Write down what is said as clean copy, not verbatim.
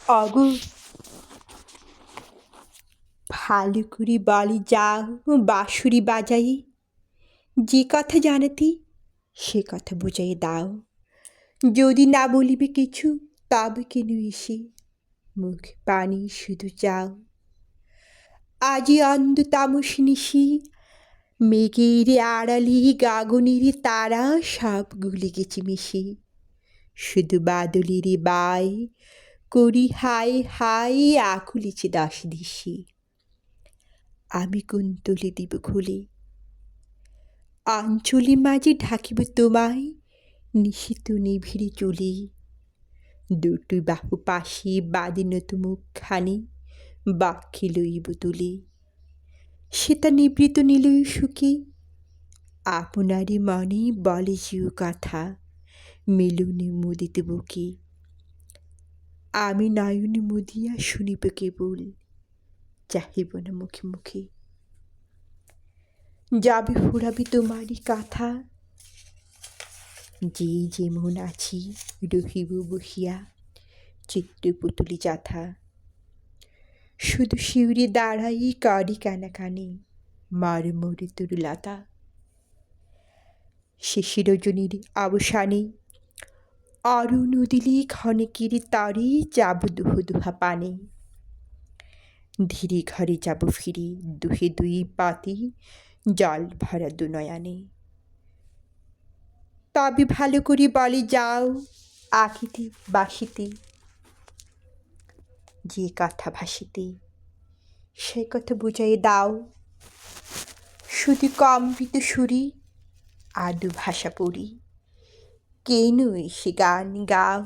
অগো ভালো করে বলি যাও বাঁশুরি বাজাই, যে কথা জানাতি সে কথা বুঝাই দাও। যদি না বলিবে কিছু তবে কেন এসে মুখ পানি শুধু চাও। আজি অন্ধ তামস নিশি, মেঘের আড়ালি গাগনের তারা সব গুলি গেছে মিশি। শুধু বাদলের বাই করি হাই হাই আকুলিছে দাস দিশি। আমি কুন্তলে দিব খুলে আঞ্চলি মাঝে ঢাকিব তোমায় নিশিত নিভিড়ে চুলি। দুটি বাহু পাশে বাঁধিনত মুখখানি বাক্যে লইব তুলি। সেটা নিবৃত নিলয় সুখী আপনারই মনে বলে জিও কথা মিলনে মুদিতে বুকে। আমি নয়নে মুদিয়া শুনিব কেবল, চাহিব না মুখে মুখে। যাবে ফুরাবি তোমারই কথা, যে যেমন আছি রহিব বহিয়া চিত্রপুতুলি যাথা। শুধু শিউরে দাঁড়াই করি কানাকানি মরমরে তরুলতা। শেষে রজনীর অবসানে অরুণ উদিলে ক্ষণিকের তরে যাব দুহু দুহা পানে। ধীরে ঘরে যাব ফিরে দুহে দুই পাতি জল ভরা দু নয়নে। তবে ভালো করে বলে যাও আখিতে বাসিতে, যে কথা ভাসিতে সে কথা বুঝাই দাও। শুধু কম্পিত সুরি আদু ভাষা পড়ি কেন সে গান গাও।